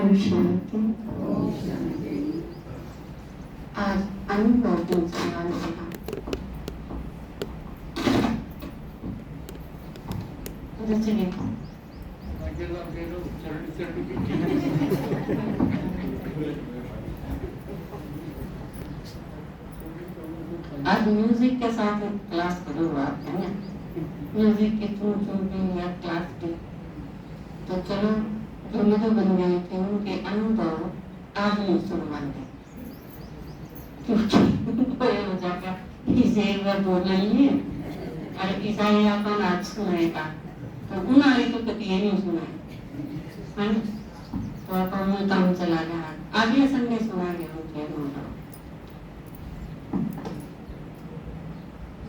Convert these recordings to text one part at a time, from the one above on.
ओम शांति। आज अनुभव दिन सवाल रहा। आज म्यूजिक के साथ क्लास करो आप, है ना? म्यूजिक की चुन या क्लास की, तो चलो जो मधु बन गए थे उनके अनुभव आज नहीं सुनवाते, क्योंकि हो जाएगा इसे एक बार बोल रही है और ईसाई अपन आज सुनाएगा तो उन्होंने तो कभी ये नहीं सुना है, तो अपन काम चला गया। अगले संडे सुना गया उनके अनुभव।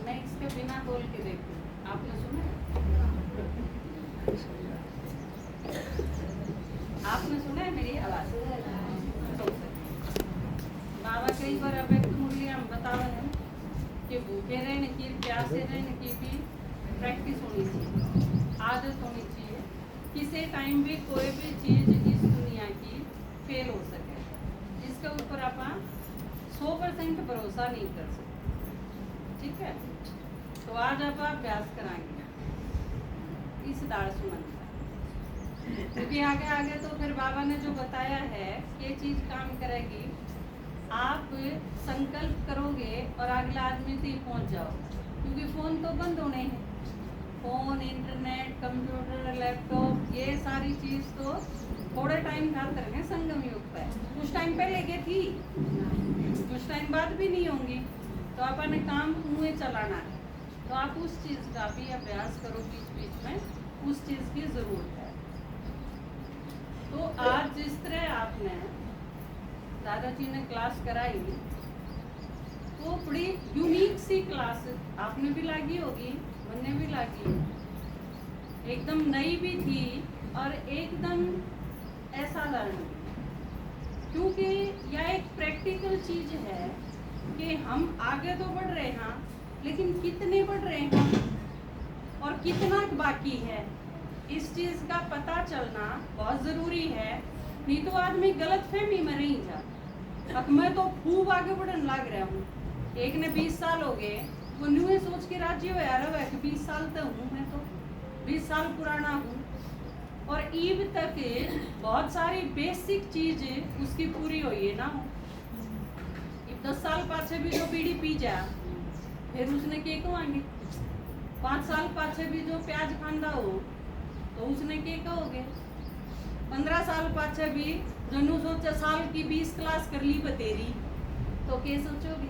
मैं इसके बिना बोल के देखूं, आपने सुना? आपने सुना है मेरी आवाज? बाबा कई बार अब एक मुरली हम बतावे हैं कि भूखे रहने की, प्यासे रहने की भी प्रैक्टिस होनी चाहिए, आदत होनी चाहिए। किसी टाइम भी कोई भी चीज इस दुनिया की फेल हो सके जिसके ऊपर अपन 100% भरोसा नहीं कर सकते, ठीक है? तो आज आप अभ्यास कराएंगे इस दाड़ सुमन का, क्योंकि आगे आगे तो फिर बाबा ने जो बताया है ये चीज काम करेगी। आप संकल्प करोगे और अगला आदमी से ही पहुंच जाओ, क्योंकि फोन तो बंद होने हैं। फोन, इंटरनेट, कंप्यूटर, लैपटॉप, ये सारी चीज तो थोड़े टाइम खातर है संगम युग पे। कुछ टाइम पहले के थी, कुछ टाइम बाद भी नहीं होंगी, तो अपन काम मुँह चलाना है। तो आप उस चीज का भी अभ्यास करो बीच बीच में, उस चीज की जरूरत है। तो आज जिस तरह आपने दादाजी ने क्लास कराई, वो बड़ी यूनिक सी क्लास आपने भी लागी होगी, मैंने भी लागी, एकदम नई भी थी और एकदम असाधारण, क्योंकि यह एक प्रैक्टिकल चीज है कि हम आगे तो बढ़ रहे हैं, लेकिन कितने बढ़ रहे हैं और कितना बाकी है, इस चीज का पता चलना बहुत जरूरी है। नहीं तो आदमी गलत फहमी में नहीं जा। अब मैं तो खूब आगे बढ़ने लग रहा हूँ, एक ने 20 साल हो गए, वो न्यू सोच के राजी हो यार कि 20 साल तक हूँ, मैं तो 20 साल पुराना हूँ और ईब तक बहुत सारी बेसिक चीज उसकी पूरी हुई है ना हो। 10 साल पाछे भी जो बीड़ी पी जा, फिर उसने के कहोगे? 5 साल पाछे भी जो प्याज खांदा हो तो उसने के कहोगे? 15 साल पाछे भी जो नु सोचा साल की 20 क्लास कर ली बतेरी, तो के सोचोगे?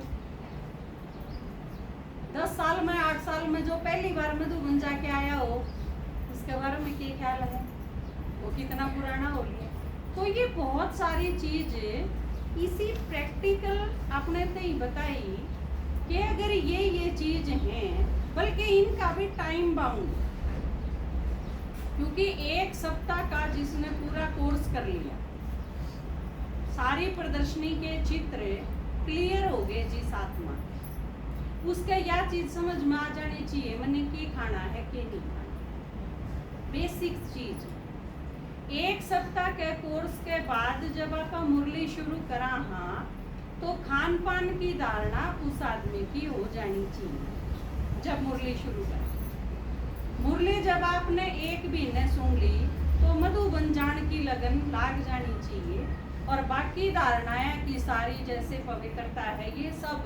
10 साल में, 8 साल में जो पहली बार मधुबन जाके आया हो, उसके बारे में क्या ख्याल है? वो कितना पुराना हो लिया। तो ये बहुत सारी चीज इसी प्रैक्टिकल अपने से ही बताई कि अगर ये चीज है, बल्कि इनका भी टाइम बाउंड, क्योंकि 1 सप्ताह का जिसने पूरा कोर्स कर लिया, सारी प्रदर्शनी के चित्र क्लियर हो गए जी साथ में, उसका यह चीज समझ में आ जानी चाहिए मैंने क्या खाना है क्या नहीं खाना, बेसिक चीज। 1 सप्ताह के कोर्स के बाद जब आप मुरली शुरू करा, हाँ, तो खान पान की धारणा उस आदमी की हो जानी चाहिए। जब मुरली शुरू करा, मुरली जब आपने एक महीने सुन ली तो मधुबन जान की लगन लाग जानी चाहिए, और बाकी धारणाएं की सारी जैसे पवित्रता है ये सब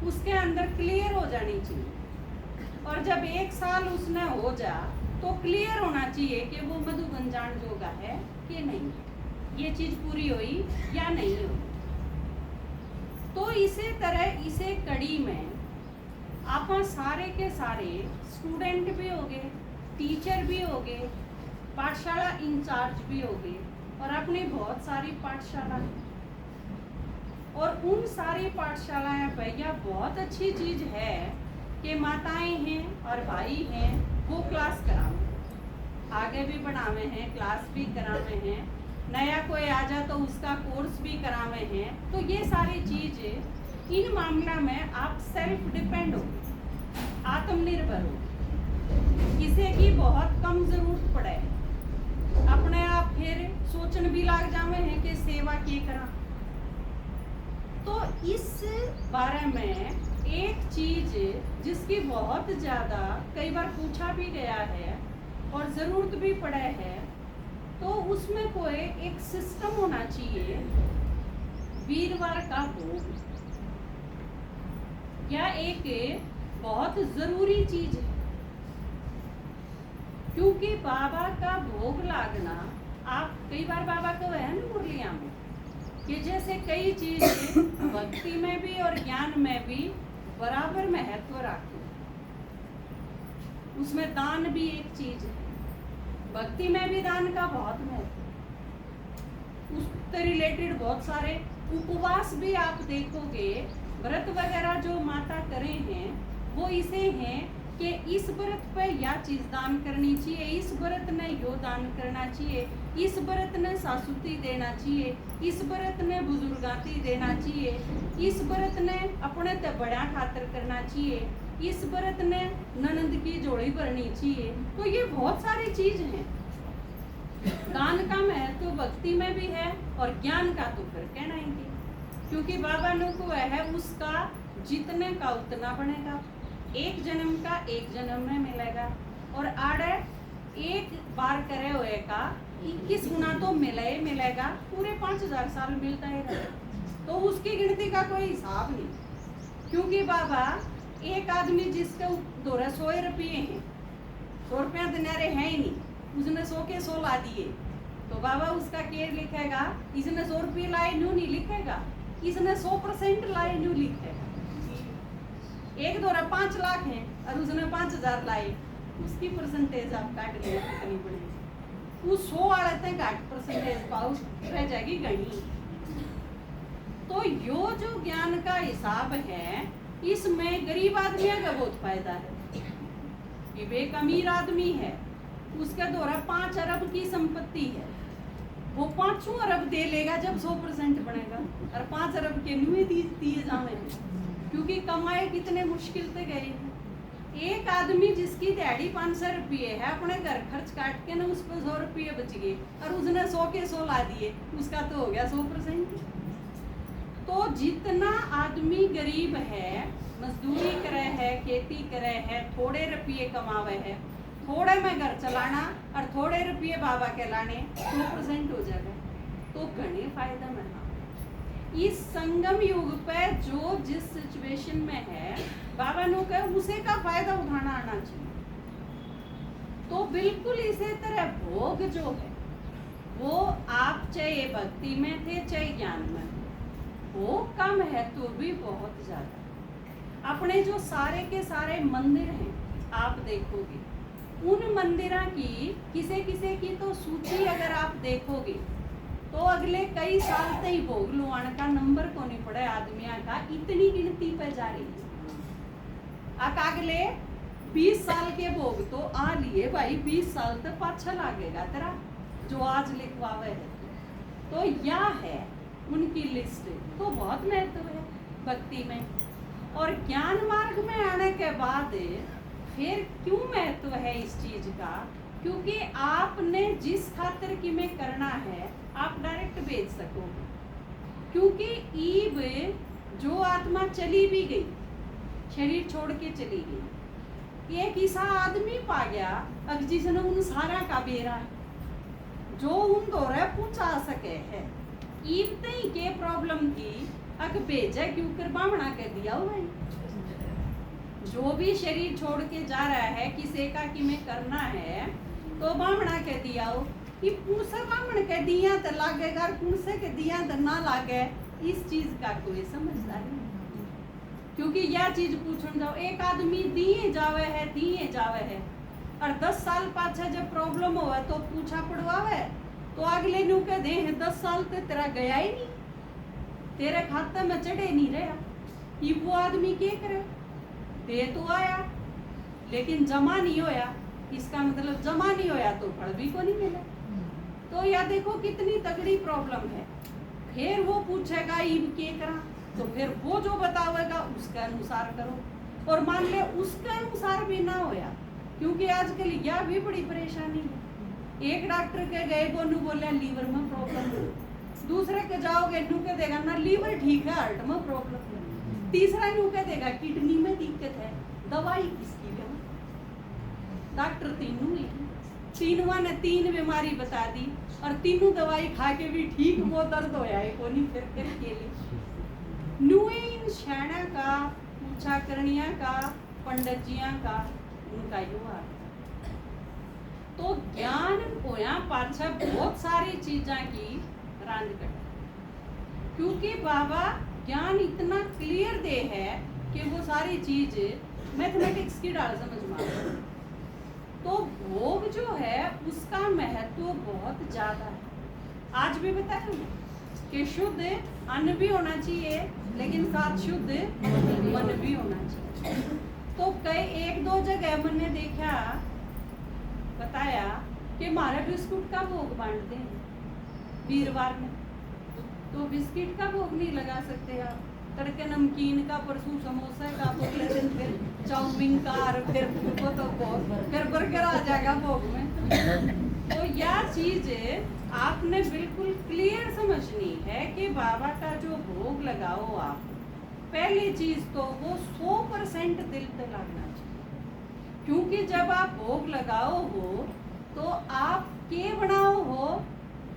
उसके अंदर क्लियर हो जानी चाहिए। और जब 1 साल उसने हो जा तो क्लियर होना चाहिए कि वो मधुबन जान जोगा है कि नहीं, ये चीज पूरी हुई या नहीं हुई। तो इसी तरह इसे कड़ी में आप सारे के सारे स्टूडेंट भी हो गए, टीचर भी हो गए, पाठशाला इंचार्ज भी हो गए, और अपनी बहुत सारी पाठशाला, और उन सारी पाठशालाएं भैया बहुत अच्छी चीज है कि माताएं हैं और भाई हैं वो क्लास करावे, आगे भी बढ़ावे हैं, क्लास भी करावे हैं, नया कोई आ जा तो उसका कोर्स भी करावे हैं। तो ये सारी चीज इन मामला में आप सेल्फ डिपेंड हो, आत्मनिर्भर हो, किसी की बहुत कम जरूरत पड़े, अपने आप फिर सोचन भी लाग जावे हैं कि सेवा के करा। तो इस बारे में एक चीज जिसकी बहुत ज्यादा कई बार पूछा भी गया है और जरूरत भी पड़ा है, तो उसमें कोई एक सिस्टम होना चाहिए। वीरवार का भोग यह एक बहुत जरूरी चीज है, क्योंकि बाबा का भोग लागना, आप कई बार बाबा को है ना मुरलिया में कि जैसे कई चीज भक्ति में भी और ज्ञान में भी बराबर महत्व रखते, उसमें दान भी एक चीज है। भक्ति में भी दान का बहुत महत्व, उससे रिलेटेड बहुत सारे उपवास भी आप देखोगे, व्रत वगैरह जो माता करे हैं वो इसे हैं कि इस व्रत पे यह चीज दान करनी चाहिए, इस व्रत ने यो दान करना चाहिए, इस व्रत ने सासुती देना चाहिए, इस व्रत ने बुजुर्गाती देना चाहिए, इस व्रत ने अपने ते बड़ा खातर करना चाहिए, इस व्रत ने ननद की जोड़ी भरनी चाहिए। तो ये बहुत सारी चीज हैं। दान का महत्व तो भक्ति में भी है और ज्ञान का तो फिर कहना ही नहीं, क्योंकि बाबा ने को है उसका जितने का उतना बनेगा, एक जन्म का एक जन्म में मिलेगा, और आड़े एक बार करे हुए का 21 गुना तो मिलेगा, पूरे 5000 साल मिलता ही रहेगा। तो उसकी गिनती का कोई हिसाब नहीं, क्योंकि बाबा एक आदमी जिसके दौरे 100 रुपये हैं, 100 रुपया दिनारे है ही नहीं, उसने 100 के 100 ला दिए, तो बाबा उसका केयर लिखेगा, इसने 100 रुपये लाए न्यू नहीं लिखेगा, इसने 100% लाए न्यू लिखेगा। एक दौरा 5 लाख है और उसने 5000 लाए, उसकी परसेंटेज आप काट लिया कितनी पड़ेगी, उस 100 वाले तक काट परसेंटेज पाओ रह जाएगी गणी। तो यो जो ज्ञान का हिसाब है, इसमें गरीब आदमी का बहुत फायदा है। कि एक अमीर आदमी है, उसका दौरा 5 अरब की संपत्ति है, वो 5 अरब दे लेगा जब 100% बनेगा, और 5 अरब के नुए दिए जाएंगे, क्योंकि कमाए कितने मुश्किल से गए हैं। एक आदमी जिसकी दिहाड़ी 500 रुपये है, अपने घर खर्च काट के ना उस पर 100 रुपये बच गए और उसने 100 के 100 ला दिए, उसका तो हो गया 100%। तो जितना आदमी गरीब है, मजदूरी करे है, खेती करे है, थोड़े रुपये कमावे है, थोड़े में घर चलाना और थोड़े रुपये बाबा के लाने 100% हो जाएगा, तो घने फायदा में। इस संगम युग पे जो जिस सिचुएशन में है, बाबा ने कहा उसे का फायदा उठाना आना चाहिए। तो बिल्कुल इसी तरह भोग जो है वो आप चाहे भक्ति में थे चाहे ज्ञान में, भोग का महत्व भी बहुत ज्यादा। अपने जो सारे के सारे मंदिर हैं आप देखोगे, उन मंदिरों की किसी किसी की तो सूची अगर आप देखोगे तो अगले कई साल तक ही भोग लुआने का नंबर को नहीं पड़े आदमियों का, इतनी गिनती पे जा रही है। अगले 20 साल के भोग तो आ लिए भाई, 20 साल तक पाछा लागेगा तेरा जो आज लिखवावे है। तो यह है उनकी लिस्ट, तो बहुत महत्व है भक्ति में। और ज्ञान मार्ग में आने के बाद फिर क्यों महत्व है इस चीज का, क्योंकि आपने जिस खातिर की में करना है आप डायरेक्ट भेज सकोगे। क्योंकि ईब जो आत्मा चली भी गई, शरीर छोड़ के चली गई, एक ऐसा आदमी पा गया अब जिसने उन सारा का बेरा जो उन दौरे पूछा सके है, ईब तई के प्रॉब्लम थी अग भेजा क्यों कर बामणा कह दिया हुआ है। जो भी शरीर छोड़ के जा रहा है किसी का कि में करना है तो बामणा कह दिया हो कि पूछा बामण कह दिया तो लागेगा, पूछे के दिया तो ना लागे, इस चीज का कोई समझदार नहीं। क्योंकि यह चीज पूछने जाओ, एक आदमी दिए जावे है और 10 साल पाछे जब प्रॉब्लम होवे तो पूछा पड़वावे, तो अगले नु कह दे 10 साल तो तेरा गया ही नहीं, तेरे खाते में चढ़े नहीं रहा, ये वो आदमी क्या करे, दे तो आया लेकिन जमा नहीं होया, इसका मतलब जमा नहीं होया तो फल भी को नहीं मिला। तो यह देखो कितनी तगड़ी प्रॉब्लम है। फिर वो पूछेगा ईब के करा, तो फिर वो जो बतावेगा उसके अनुसार करो, और मान ले उसके अनुसार भी ना होया, क्योंकि आजकल यह भी बड़ी परेशानी है एक डॉक्टर के गए वो नु बोले लीवर में प्रॉब्लम है, दूसरे के जाओगे नु के देगा ना लीवर ठीक है हार्ट में प्रॉब्लम है, तीसरा नु के देगा किडनी में दिक्कत है, दवाई किसकी ले? डॉक्टर तीनों ही, तीनों ने तीन बीमारी बता दी और तीनों दवाई खा के भी ठीक वो दर्द होया है कोनी फिर के लिए नुए इन शैना का पूछा करनिया का पंडित जिया का उनका युवा। तो ज्ञान होया पाछा बहुत सारी चीजा की रांद कट, क्योंकि बाबा ज्ञान इतना क्लियर दे है कि वो सारी चीज मैथमेटिक्स की डाल समझ में। तो भोग जो है उसका महत्व बहुत ज्यादा है। आज भी बताया ना कि शुद्ध अन्न भी होना चाहिए लेकिन साथ शुद्ध मन भी होना चाहिए। तो कई एक दो जगह मैंने देखा बताया कि हमारे बिस्कुट का भोग बांटते हैं वीरवार में, तो बिस्किट का भोग नहीं लगा सकते आप, तड़के नमकीन का, परसों समोसा का, तो अगले दिन फिर चाउमीन का और फिर तो फिर बर्गर आ जाएगा भोग में। तो यह चीज आपने बिल्कुल क्लियर समझनी है कि बाबा का जो भोग लगाओ आप, पहली चीज तो वो 100% दिल पे लगना चाहिए, क्योंकि जब आप भोग लगाओ हो तो आप के बनाओ हो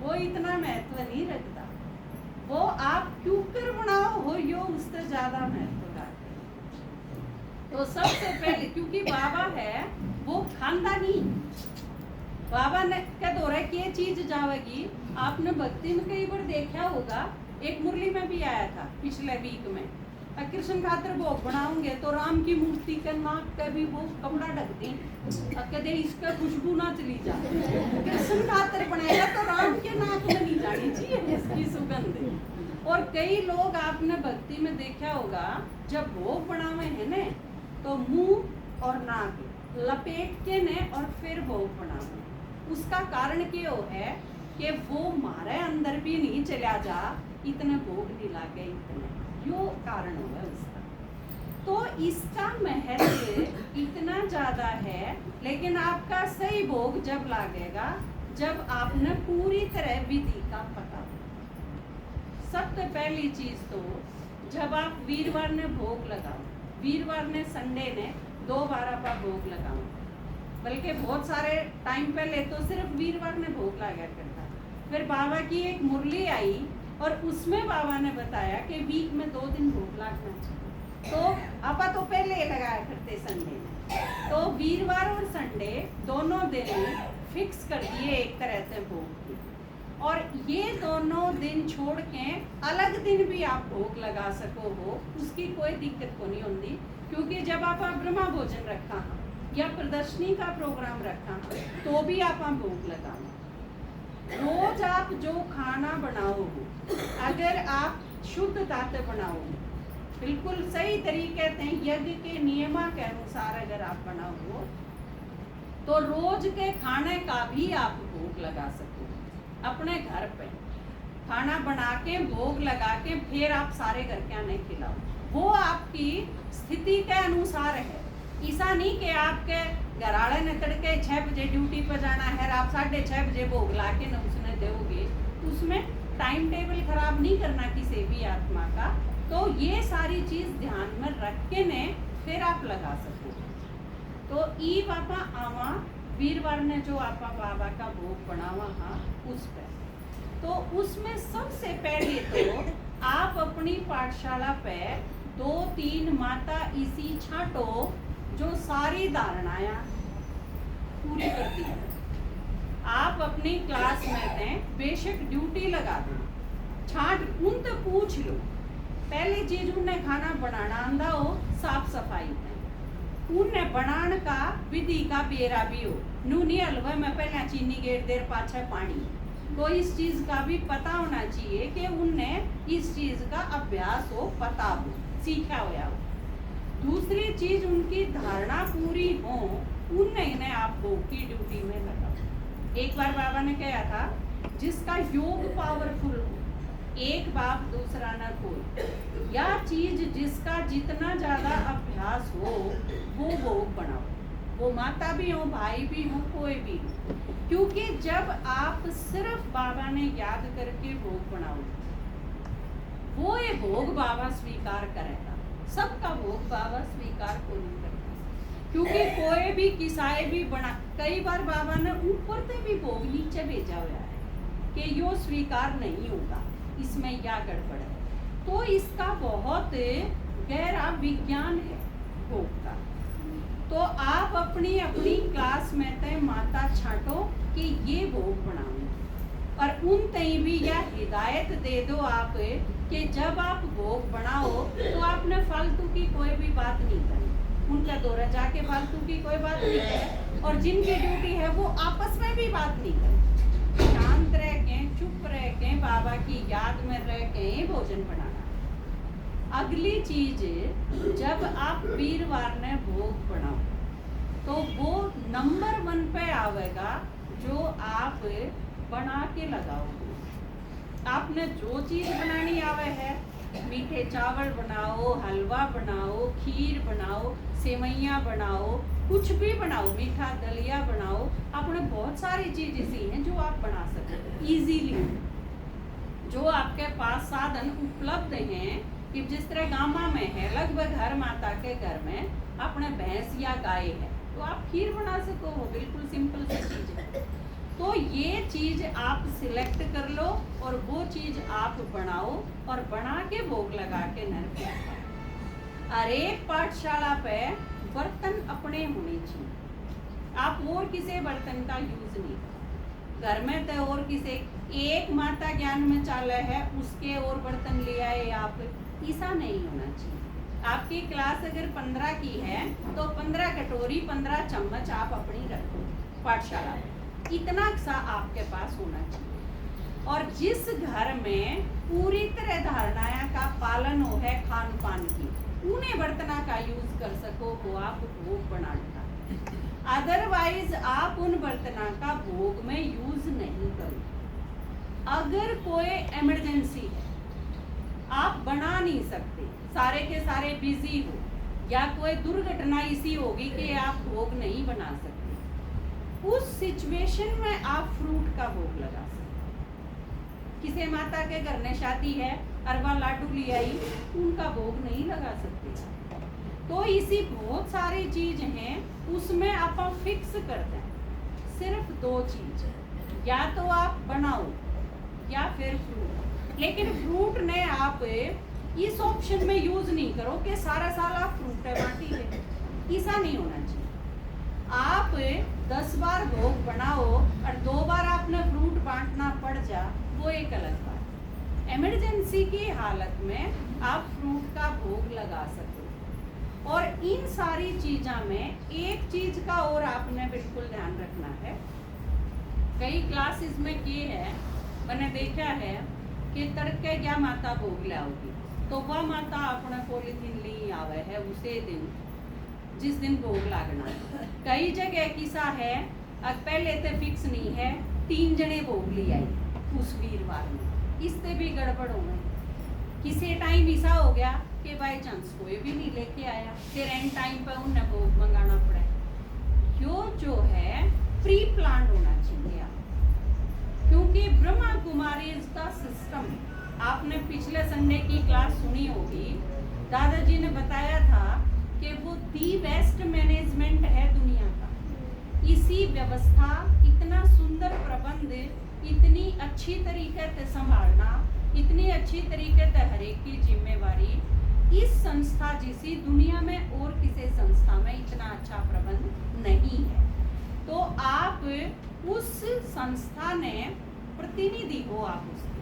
वो इतना महत्व नहीं रखता, वो आप क्यों कर बनाओ हो यो उससे ज्यादा महत्व रखते। तो सबसे पहले क्योंकि बाबा है वो खानदा नहीं, बाबा ने क्या दो रहा कि ये चीज जावेगी। आपने भक्ति में कई बार देखा होगा, एक मुरली में भी आया था पिछले वीक में, कृष्ण खातर भोग बनाओगे तो राम की मूर्ति के नाक का भी वो कपड़ा ढक दी, कहते इसका खुशबू ना चली जाए, कृष्ण खातर बनाएगा तो राम के नाक में नहीं जानी चाहिए इसकी सुगंध। और कई लोग आपने भक्ति में देखा होगा जब भोग बनावे है ने तो मुंह और नाक लपेट के ने और फिर भोग बनावे। उसका कारण क्यों है कि वो हमारे अंदर भी नहीं चला जा, इतने भोग दिला के इतने, यो कारण होगा उसका। तो इसका महत्व इतना ज्यादा है, लेकिन आपका सही भोग जब लागेगा जब आपने पूरी तरह विधि का पता हो। सबसे पहली चीज तो जब आप वीरवार ने भोग लगाओ, वीरवार ने संडे ने 2 बार आप भोग लगाओ, बल्कि बहुत सारे टाइम पहले तो सिर्फ वीरवार ने भोग लगा करता। फिर बाबा की एक मुरली आई और उसमें बाबा ने बताया कि वीक में 2 दिन भोग लगना चाहिए। तो आपा तो पहले लगाया करते संडे में, तो वीरवार और संडे दोनों दिन फिक्स कर दिए एक तरह से भोग की, और ये दोनों दिन छोड़ के अलग दिन भी आप भोग लगा सको हो, उसकी कोई दिक्कत को नहीं होती। क्योंकि जब आप ब्रह्मा भोजन रखा या प्रदर्शनी का प्रोग्राम रखा तो भी आप भोग लगाओ। रोज आप जो खाना बनाओ, अगर आप शुद्धता से बनाओ, बिल्कुल सही तरीके से यज्ञ के नियमा के अनुसार अगर आप बनाओ तो रोज के खाने का भी आप भोग लगा सको। अपने घर पे खाना बना के भोग लगा के फिर आप सारे घर के आने खिलाओ, वो आपकी स्थिति के अनुसार है। ऐसा नहीं कि आपके घर वाले ने तड़के 6 बजे ड्यूटी पर जाना है, आप 6:30 बजे भोग ला के न उसने दोगे, उसमें टाइम टेबल खराब नहीं करना किसी भी आत्मा का। तो ये सारी चीज ध्यान में रख के ने फिर आप लगा सको। तो ई बाबा आवा वीरवार ने जो आपा बाबा का भोग बनावा हा उस पे, तो उसमें सबसे पहले तो आप अपनी पाठशाला पे 2-3 माता इसी छाटो जो सारी धारणाएं पूरी करती है। आप अपनी क्लास में थे बेशक ड्यूटी लगा दो, छाट उनसे पूछ लो। पहली चीज उन्हें खाना बनाना आंदा हो, साफ सफाई है, उन्हें बनाने का विधि का बेरा भी हो। नूनी हलवा में पहले चीनी गेट देर पाछे पानी, तो इस चीज का भी पता होना चाहिए कि उन्हें इस चीज का अभ्यास हो, पता हो, सीखा होया हो। दूसरी चीज उनकी धारणा पूरी हो, उन्हें आप भोग की ड्यूटी में लगाओ। एक बार बाबा ने कहा था जिसका योग पावरफुल हो, एक बाप दूसरा न कोई, या चीज जिसका जितना ज्यादा अभ्यास हो वो भोग बनाओ, वो माता भी हो, भाई भी हो, कोई भी हो। क्योंकि जब आप सिर्फ बाबा ने याद करके भोग बनाओगे, वो ये भोग बाबा स्वीकार करेगा। सबका भोग बाबा स्वीकार को नहीं करता, क्योंकि कोई भी किसाए भी बना, कई बार बाबा ने ऊपर से भी भोग नीचे भेजा हुआ है कि यो स्वीकार नहीं होगा, इसमें क्या गड़बड़ है। तो इसका बहुत गहरा विज्ञान है भोग का। तो आप अपनी अपनी क्लास में तय माता छांटो कि ये भोग बनाओ, और उन तई भी यह हिदायत दे दो आप कि जब आप भोग बनाओ तो आपने फालतू की कोई भी बात नहीं करनी, उनका दौरा जाके फालतू की कोई बात नहीं करे, और जिनकी ड्यूटी है वो आपस में भी बात नहीं करे, शांत रह के, चुप रह के, बाबा की याद में रह के ही भोजन बनाना। अगली चीज, जब आप वीरवार ने भोग बनाओ तो वो नंबर 1 पे आवेगा जो आप बना के लगाओगे। आपने जो चीज बनानी आवे है, मीठे चावल बनाओ, हलवा बनाओ, खीर बनाओ, सेवैयाँ बनाओ, कुछ भी बनाओ, मीठा दलिया बनाओ, आपने बहुत सारी चीज ऐसी हैं जो आप बना सकते इजीली, जो आपके पास साधन उपलब्ध हैं। कि जिस तरह गामा में है, लगभग हर माता के घर में अपने भैंस या गाय है, तो आप खीर बना सको, वो बिल्कुल सिंपल सी चीज है। तो ये चीज आप सिलेक्ट कर लो और वो चीज आप बनाओ और बना के भोग लगा के नर पे। हर एक पाठशाला पे बर्तन अपने होने चाहिए, आप और किसी बर्तन का यूज नहीं करो। घर में तो और किसी एक माता ज्ञान में चाले है, उसके और बर्तन ले आए आप, ऐसा नहीं होना चाहिए। आपकी क्लास अगर 15 की है तो 15 कटोरी 15 चम्मच आप अपनी रखो पाठशाला में, इतना सा आपके पास होना चाहिए। और जिस घर में पूरी तरह धारणाया का पालन हो है खान पान की, उन्हें बर्तना का यूज कर सको, वो आप भोग बनाना। अदरवाइज आप उन बर्तना का भोग में यूज नहीं करो। अगर कोई इमरजेंसी है, आप बना नहीं सकते, सारे के सारे बिजी हो, या कोई दुर्घटना ऐसी होगी कि आप भोग नहीं बना सकते, उस सिचुएशन में आप फ्रूट का भोग लगा सकते। किसी माता के घर में शादी है, अरवा लाडू ले आई, उनका भोग नहीं लगा सकते। तो इसी बहुत सारी चीज हैं, उसमें आप फिक्स कर दें सिर्फ 2 चीज, या तो आप बनाओ या फिर फ्रूट। लेकिन फ्रूट ने आप इस ऑप्शन में यूज नहीं करो कि सारा साल आप फ्रूट बांटी है, ऐसा नहीं होना चाहिए। आप 10 बार भोग बनाओ और 2 बार आपने फ्रूट बांटना पड़ जा, वो एक अलग बात। इमरजेंसी की हालत में आप फ्रूट का भोग लगा सकते। और इन सारी चीज़ों में एक चीज का और आपने बिल्कुल ध्यान रखना है। कई क्लासेस में ये है, मैंने देखा है कि तड़के क्या माता भोग लाओगी, तो वह माता अपना पॉलीथीन ली आवे है उसे दिन जिस दिन भोग लागना। कई जगह किसा है, अब पहले तो फिक्स नहीं है, 3 जने भोग ले आई उस वीरवार में, इससे भी गड़बड़ हो गई। किसी टाइम ऐसा हो गया कि बाई चांस कोई भी नहीं लेके आया, फिर एंड टाइम पर उन्हें भोग मंगाना पड़ा। यो जो है प्री प्लान होना चाहिए आप, क्योंकि ब्रह्मा कुमारी का सिस्टम, आपने पिछले संडे की क्लास सुनी होगी, दादाजी ने बताया था कि वो दी बेस्ट मैनेजमेंट है दुनिया का। इसी व्यवस्था, इतना सुंदर प्रबंध, इतनी अच्छी तरीके से संभालना, इतनी अच्छी तरीके से हर एक की जिम्मेवारी, इस संस्था जैसी दुनिया में और किसी संस्था में इतना अच्छा प्रबंध नहीं है। तो आप उस संस्था ने प्रतिनिधि हो, आप उसके,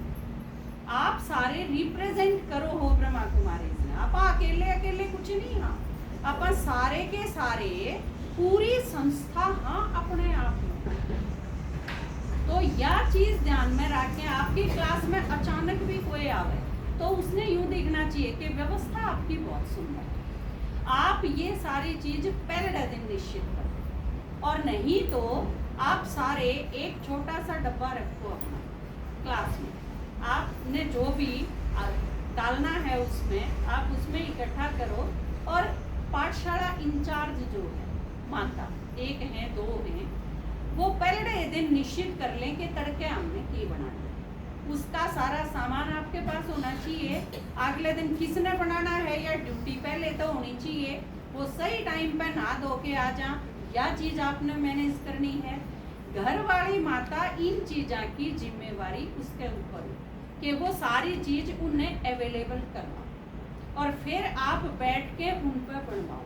आप सारे रिप्रेजेंट करो हो ब्रह्मा कुमारी से। आप अकेले अकेले कुछ नहीं, हाँ अपन सारे के सारे पूरी संस्था, हाँ अपने आप में। तो यह चीज ध्यान में रखें, आपकी क्लास में अचानक भी कोई आवे तो उसने यूं देखना चाहिए कि व्यवस्था आपकी बहुत सुंदर है। आप ये सारी चीज पहले दिन निश्चित करें, और नहीं तो आप सारे एक छोटा सा डब्बा रखो अपना क्लास में, आपने जो भी डालना है उसमें आप उसमें इकट्ठा करो। और पाठशाला इंचार्ज जो है माता, एक हैं दो हैं, वो पहले दिन निश्चित कर लें कि तड़के हमने की बनाना, उसका सारा सामान आपके पास होना चाहिए। अगले दिन किसने बनाना है या ड्यूटी पहले तो होनी चाहिए, वो सही टाइम पे नहा धो के आ जा, या चीज आपने मैनेज करनी है। घर वाली माता इन चीज़ों की जिम्मेवारी उसके ऊपर है कि वो सारी चीज उन्हें अवेलेबल करवाओ, और फिर आप बैठ के उन पर बनवाओ,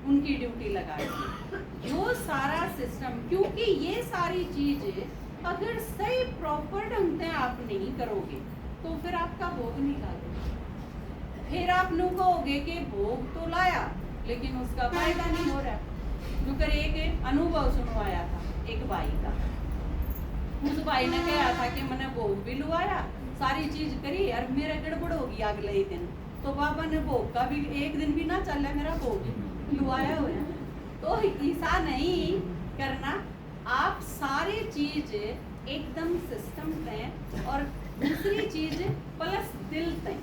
उनकी ड्यूटी लगाए जो सारा सिस्टम। क्योंकि ये सारी चीजें अगर सही प्रॉपर ढंग से आप नहीं करोगे तो फिर आपका भोग नहीं लागेगा। फिर आप नु कहोगे कि भोग तो लाया लेकिन उसका फायदा नहीं हो रहा। क्योंकि एक अनुभव सुनवाया था एक भाई का, उस भाई ने कहा था कि मैंने भोग भी लुआया, सारी चीज करी और मेरा गड़बड़ होगी अगले ही दिन, तो बाबा ने भोग का भी एक दिन भी ना चला, मेरा भोग लुआया हुआ। तो ऐसा नहीं करना, आप सारी चीज एकदम सिस्टम दें, और दूसरी चीज प्लस दिल दें।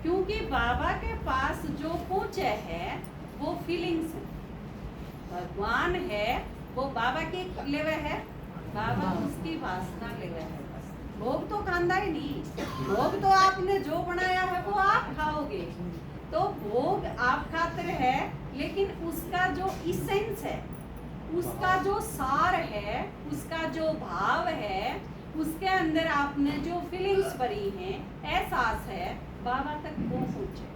क्योंकि बाबा के पास जो पहुंचे है वो फीलिंग्स है, भगवान है वो बाबा के लेवे है, बाबा उसकी वासना लेवे है। बस भोग तो खांदा ही नहीं, भोग तो आपने जो बनाया है वो आप खाओगे, तो भोग आप खाते हैं, लेकिन उसका जो इसेंस है, उसका जो सार है, उसका जो भाव है, उसके अंदर आपने जो फीलिंग्स भरी हैं, एहसास है, बाबा तक वो पहुंचे।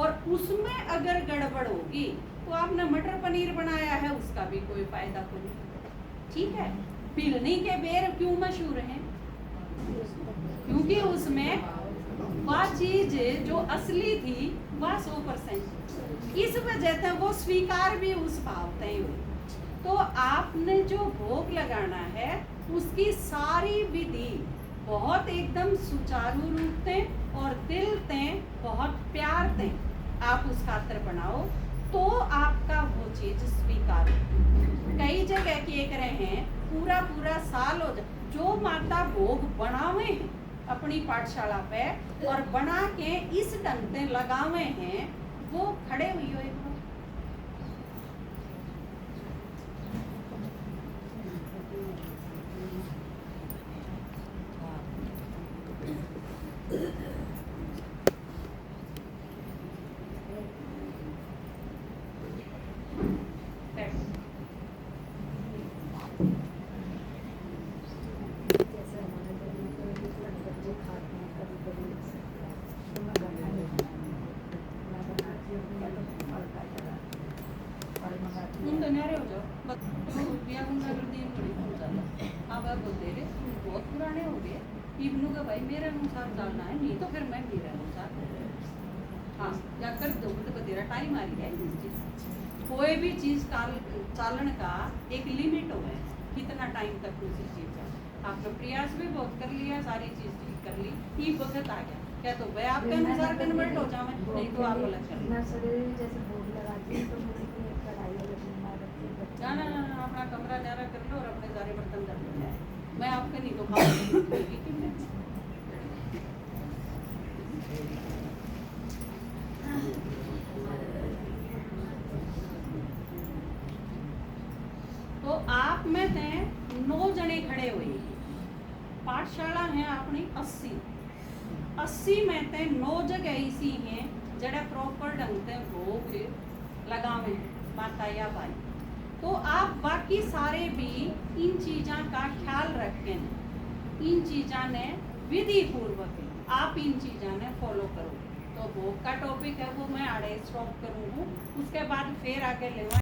और उसमें अगर गड़बड़ होगी तो आपने मटर पनीर बनाया है, उसका भी कोई फायदा को नहीं। ठीक है, पिलनी के बेर क्यों मशहूर हैं? क्योंकि उसमें वह चीज जो असली थी वह 100%, इस वजह से वो स्वीकार भी उस भाव से हुई। तो आपने जो भोग लगाना है उसकी सारी विधि बहुत एकदम सुचारू रूप से और दिल से बहुत प्यार से आप उस खातर बनाओ, तो आपका वो चीज स्वीकार हो। कई जगह किए रहे हैं पूरा पूरा साल हो जाए, जो माता भोग बनावे हैं अपनी पाठशाला पे और बना के इस ढंग से लगावे हैं, वो खड़े हुई हो। बहुत पुराने हो गए, इब्नू का भाई मेरे अनुसार चलना है, नहीं तो फिर मैं मेरे अनुसार, हाँ या कर दो तो तेरा टाइम आ रही है। कोई भी चीज चालन का एक लिमिट हो है, कितना टाइम तक उसी चीज का आपने प्रयास भी बहुत कर लिया, सारी चीज ठीक कर ली, ये वक्त आ गया क्या तो भाई आपके अनुसार कन्वर्ट हो जाए, नहीं तो आप अलग ना अपना कमरा न्यारा कर लो और अपने सारे बर्तन कर लो। मैं आपके नहीं तो तो आप में थे 9 जने खड़े हुए, पाठशाला है अपनी 80 में थे 9 जगह ऐसी हैं जड़ा प्रॉपर ढंग से भोग लगावे माता या भाई। तो आप बाकी सारे भी इन चीज़ों का ख्याल रखें, इन चीज़ों ने विधि पूर्वक आप इन चीज़ों ने फॉलो करो। तो भोग का टॉपिक है वो मैं आड़े स्टॉप करूँ, उसके बाद फिर आगे ले